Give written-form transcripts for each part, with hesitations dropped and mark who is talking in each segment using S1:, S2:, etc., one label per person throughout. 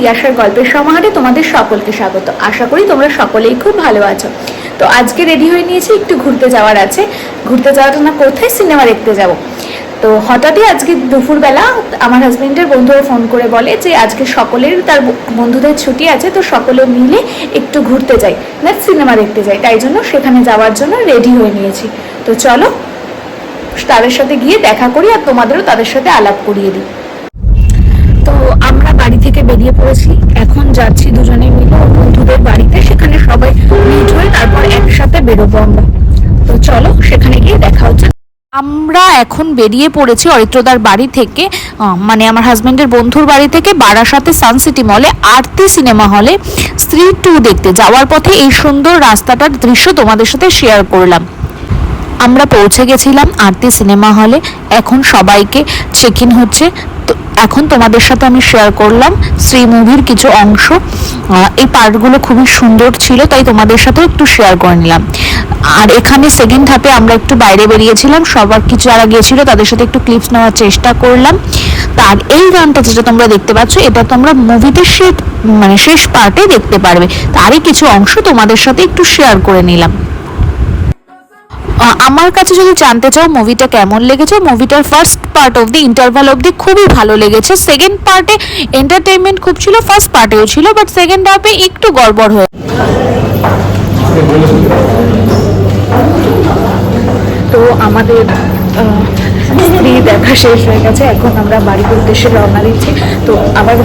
S1: তিয়াশার গল্পের সমাহারে তোমাদের সকলকে স্বাগত। আশা করি তোমরা সকলেই খুব ভালো আছো। তো আজকে রেডি হয়ে নিয়েছি, একটু ঘুরতে যাওয়ার আছে। ঘুরতে যাওয়াটা না কোথায়, সিনেমা দেখতে যাব। তো হঠাৎই আজকে দুপুরবেলা আমার হাজবেন্ডের বন্ধুরা ফোন করে বলে যে আজকে সকলের তার বন্ধুদের ছুটি আছে, তো সকলে মিলে একটু ঘুরতে যাই, না সিনেমা দেখতে যাই। তাই জন্য সেখানে যাওয়ার জন্য রেডি হয়ে নিয়েছি। তো চলো তাদের সাথে গিয়ে দেখা করি আর তোমাদেরও তাদের সাথে আলাপ করিয়ে দিই। তো আমরা বাড়ি থেকে বেরিয়ে পড়েছি, এখন যাচ্ছি দুজনে মিলে বন্ধুদের বাড়িতে। সেখানে সবাই মিট হয়ে তারপর একসাথে বেরোবো আমরা। তো চলো সেখানে গিয়ে দেখা হচ্ছে। আমরা এখন বেরিয়ে পড়েছি অরিত্রদার বাড়ি থেকে, মানে আমার হাজবেন্ডের বন্ধুর বাড়ি থেকে বারাসাতে সানসিটি মলে আরতি সিনেমা হলে স্ত্রী 2 দেখতে যাওয়ার পথে এই সুন্দর রাস্তাটার দৃশ্য তোমাদের সাথে শেয়ার করলাম। আমরা পৌঁছে গেছিলাম আরতি সিনেমা হলে, এখন সবাইকে চেক ইন হচ্ছে। তো এখন তোমাদের সাথে আমি শেয়ার করলাম শ্রী মুভির কিছু অংশ। এই পার্টগুলো খুবই সুন্দর ছিল, তাই তোমাদের সাথেও একটু শেয়ার করে নিলাম। আর এখানে সেকেন্ড হাফে আমরা একটু বাইরে বেরিয়েছিলাম, সবার কিছু যারা গিয়েছিল তাদের সাথে একটু ক্লিপস নেওয়ার চেষ্টা করলাম। তার এই গানটা যেটা তোমরা দেখতে পাচ্ছ, এটা তোমরা মুভিতে শেষ পার্টে দেখতে পারবে। তারই কিছু অংশ তোমাদের সাথে একটু শেয়ার করে নিলাম। আমার কাছে যদি জানতে চাও মুভিটা কেমন লেগেছে, মুভিটার ফার্স্ট পার্ট অবধি, ইন্টারভাল অবধি খুবই ভালো লেগেছে। সেকেন্ড পার্টে এন্টারটেইনমেন্ট খুব ছিল, ফার্স্ট পার্টেও ছিল, বাট সেকেন্ড হাফে একটু গড়বড় হয়ে। তো আমাদের স্ত্রী দেখা শেষ হয়ে গেছে, এখন আমরা বাড়ির উদ্দেশ্যে রওনা দিচ্ছি। তো আবার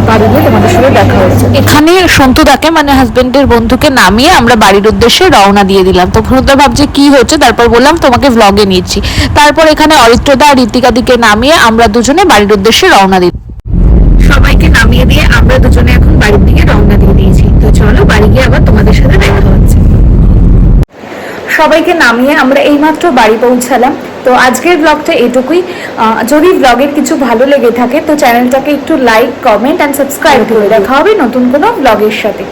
S1: বাড়ি গিয়ে তোমাদের সাথে দেখা হচ্ছে। এখানে সন্তুদাকে মানে হাজবেন্ডের বন্ধুকে নামিয়ে আমরা বাড়ির উদ্দেশ্যে রওনা দিয়ে দিলাম। তো সন্তুদা ভাবছে কি হচ্ছে, তারপর বললাম তোমাকে ভ্লগে নিচ্ছি। তারপর এখানে অরিত্রদা আর ঋতিকাদিকে নামিয়ে আমরা দুজনে বাড়ির উদ্দেশ্যে রওনা দিই। সবাইকে নামিয়ে দিয়ে আমরা দুজনে এখন বাড়ির দিকে রওনা দিয়ে দিয়েছি। তো চলো বাড়ি গিয়ে আবার তোমাদের সাথে দেখা হচ্ছে। সবাইকে নামিয়ে আমরা এইমাত্র বাড়ি পৌঁছালাম। তো আজকের ব্লগটা এটুকুই। যদি ব্লগের কিছু ভালো লেগে থাকে তো চ্যানেলটাকে একটু লাইক, কমেন্ট অ্যান্ড সাবস্ক্রাইব করে। দেখা হবে নতুন কোনো ব্লগের সাথে।